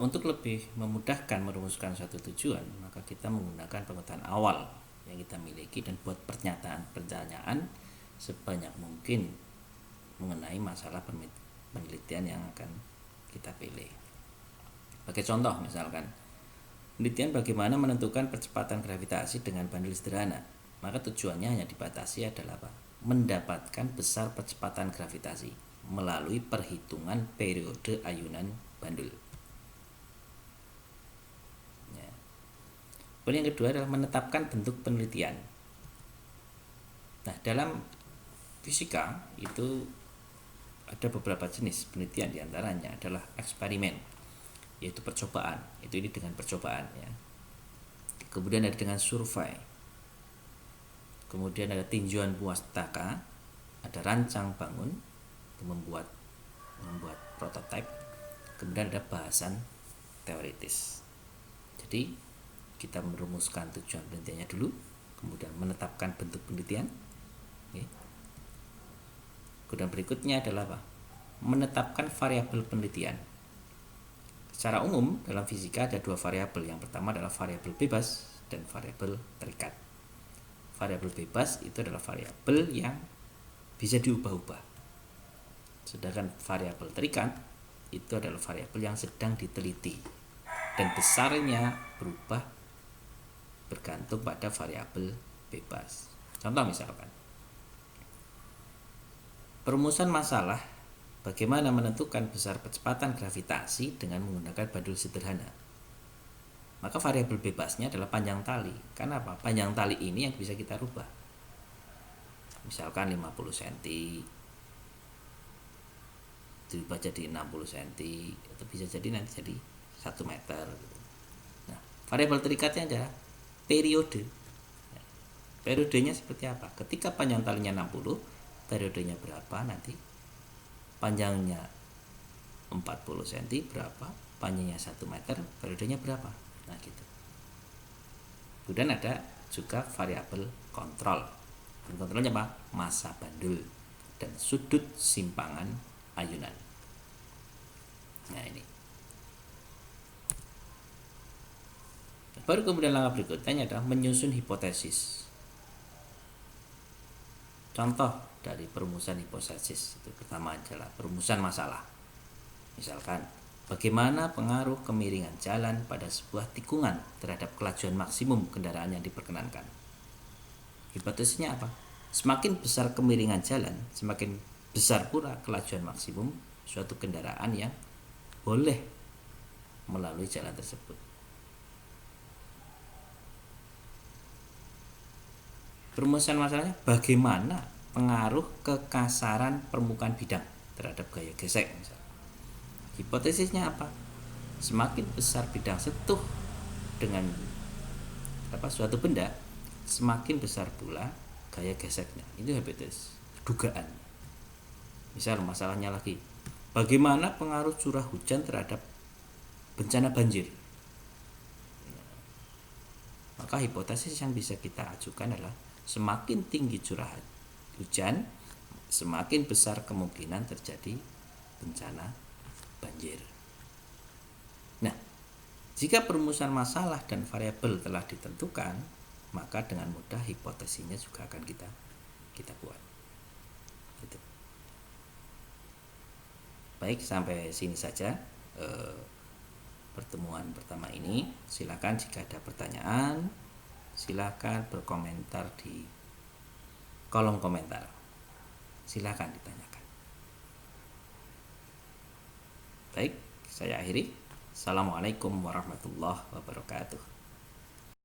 untuk lebih memudahkan merumuskan suatu tujuan, maka kita menggunakan pengetahuan awal yang kita miliki dan buat pertanyaan sebanyak mungkin mengenai masalah penelitian yang akan kita pilih. Sebagai contoh misalkan, penelitian bagaimana menentukan percepatan gravitasi dengan bandul sederhana. Maka tujuannya hanya dibatasi adalah apa? Mendapatkan besar percepatan gravitasi melalui perhitungan periode ayunan bandul. Ya. Kemudian yang kedua adalah menetapkan bentuk penelitian. Nah, dalam fisika itu ada beberapa jenis penelitian, diantaranya adalah eksperimen, yaitu percobaan. Ini dengan percobaan ya. Kemudian ada dengan survei. Kemudian ada tinjauan pustaka, ada rancang bangun, membuat prototipe. Kemudian ada bahasan teoritis. Jadi kita merumuskan tujuan penelitiannya dulu, kemudian menetapkan bentuk penelitian. Kemudian berikutnya adalah apa? Menetapkan variabel penelitian. Secara umum dalam fisika ada dua variabel. Yang pertama adalah variabel bebas dan variabel terikat. Variabel bebas itu adalah variabel yang bisa diubah-ubah. Sedangkan variabel terikat itu adalah variabel yang sedang diteliti dan besarnya berubah bergantung pada variabel bebas. Contoh misalkan, perumusan masalah bagaimana menentukan besar percepatan gravitasi dengan menggunakan bandul sederhana. Maka variabel bebasnya adalah panjang tali. Karena apa? Panjang tali ini yang bisa kita rubah. Misalkan 50 cm dirubah jadi 60 cm, atau bisa jadi nanti jadi 1 meter. Nah, variabel terikatnya adalah periode. Periodenya seperti apa? Ketika panjang talinya 60, periodenya berapa nanti? Panjangnya 40 cm berapa? Panjangnya 1 meter, periodenya berapa? Nah gitu. Kemudian ada juga variabel kontrol. Kontrolnya apa? Masa bandul dan sudut simpangan ayunan. Nah ini. Baru kemudian langkah berikutnya adalah menyusun hipotesis. Contoh dari perumusan hipotesis itu pertama adalah perumusan masalah. Misalkan, bagaimana pengaruh kemiringan jalan pada sebuah tikungan terhadap kelajuan maksimum kendaraan yang diperkenankan? Hipotesisnya apa? Semakin besar kemiringan jalan, semakin besar pula kelajuan maksimum suatu kendaraan yang boleh melalui jalan tersebut. Perumusan masalahnya, bagaimana pengaruh kekasaran permukaan bidang terhadap gaya gesek misalnya. Hipotesisnya apa? Semakin besar bidang sentuh dengan suatu benda, semakin besar pula gaya geseknya. Itu hipotesis, dugaan. Misal masalahnya lagi, bagaimana pengaruh curah hujan terhadap bencana banjir? Maka hipotesis yang bisa kita ajukan adalah semakin tinggi curah hujan, semakin besar kemungkinan terjadi bencana banjir. Nah, jika perumusan masalah dan variabel telah ditentukan, maka dengan mudah hipotesisnya juga akan kita buat. Gitu. Baik, sampai sini saja pertemuan pertama ini. Silakan jika ada pertanyaan, silakan berkomentar di kolom komentar. Silakan ditanyakan. Baik, saya akhiri. Assalamualaikum warahmatullahi wabarakatuh.